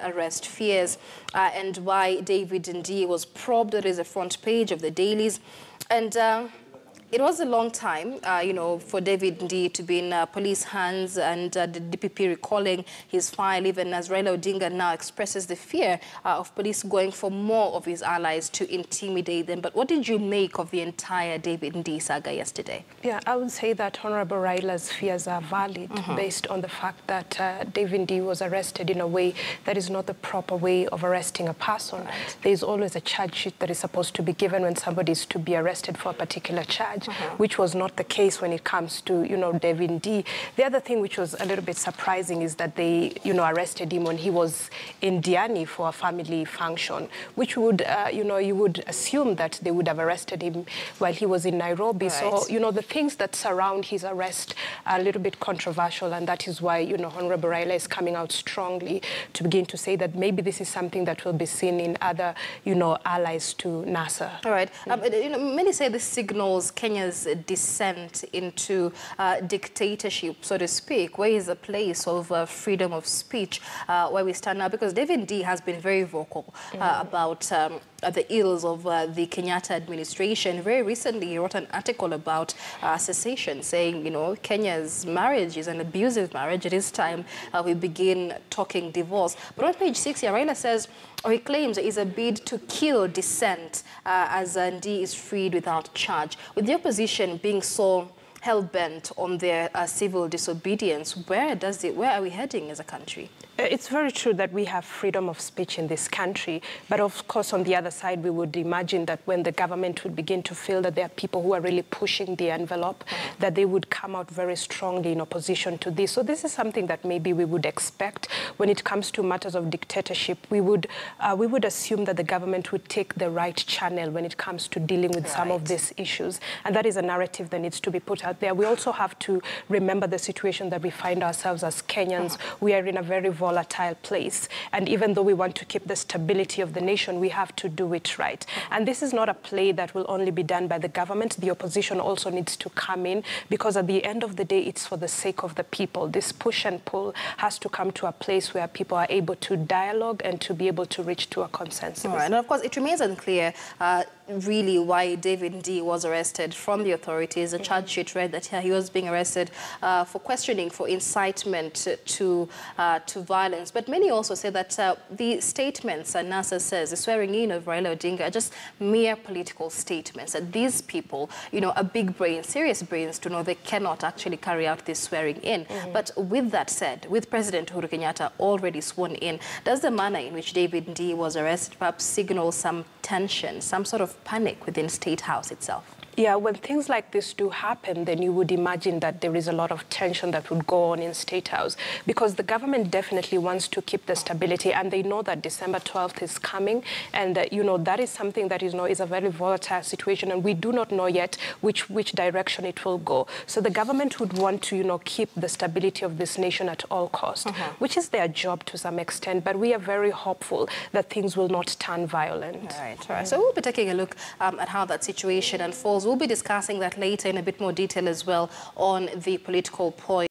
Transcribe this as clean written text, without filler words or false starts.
arrest fears and why David Ndii was probed. That is the front page of the dailies. And it was a long time, for David Ndii to be in police hands, and the DPP recalling his file, even as Raila Odinga now expresses the fear of police going for more of his allies to intimidate them. But what did you make of the entire David Ndii saga yesterday? Yeah, I would say that Honorable Raila's fears are valid based on the fact that David Ndii was arrested in a way that is not the proper way of arresting a person. Right. There is always a charge sheet that is supposed to be given when somebody is to be arrested for a particular charge. Which was not the case when it comes to, David Ndii. The other thing which was a little bit surprising is that they, arrested him when he was in Diani for a family function, which would, you would assume that they would have arrested him while he was in Nairobi. Right. So, the things that surround his arrest are a little bit controversial, and that is why, Honorable Raila is coming out strongly to begin to say that maybe this is something that will be seen in other, allies to Nasser. All right. Many say this signals Kenya's descent into dictatorship, so to speak. Where is the place of freedom of speech where we stand now? Because David Ndii has been very vocal about the ills of the Kenyatta administration. Very recently, he wrote an article about secession, saying, Kenya's marriage is an abusive marriage. It is time we begin talking divorce. But on page 6 here, Raila says, or he claims, is a bid to kill dissent as Ndii is freed without charge. With the opposition being so hell-bent on their civil disobedience, where are we heading as a country? It's very true that we have freedom of speech in this country, but of course on the other side we would imagine that when the government would begin to feel that there are people who are really pushing the envelope, that they would come out very strongly in opposition to this. So this is something that maybe we would expect when it comes to matters of dictatorship. We would assume that the government would take the right channel when it comes to dealing with some of these issues, and that is a narrative that needs to be put out there. We also have to remember the situation that we find ourselves as Kenyans. We are in a very volatile place, and even though we want to keep the stability of the nation, we have to do it right. And this is not a play that will only be done by the government. The opposition also needs to come in, because at the end of the day, it's for the sake of the people. This push and pull has to come to a place where people are able to dialogue and to be able to reach to a consensus. All right. And of course, it remains unclear really why David Ndii was arrested from the authorities. The charge sheet read that he was being arrested for questioning for incitement to violence. But many also say that the statements, Nasser says, the swearing in of Raila Odinga are just mere political statements. That these people, are big brains, serious brains, to know they cannot actually carry out this swearing in. But with that said, with President Uhuru Kenyatta already sworn in, does the manner in which David Ndii was arrested perhaps signal some tension, some sort of panic within State House itself? Yeah, when things like this do happen, then you would imagine that there is a lot of tension that would go on in State House, because the government definitely wants to keep the stability, and they know that December 12th is coming, and that is something that is a very volatile situation, and we do not know yet which direction it will go. So the government would want to keep the stability of this nation at all costs, which is their job to some extent. But we are very hopeful that things will not turn violent. All right, all right. So we'll be taking a look at how that situation unfolds. We'll be discussing that later in a bit more detail as well on the political point.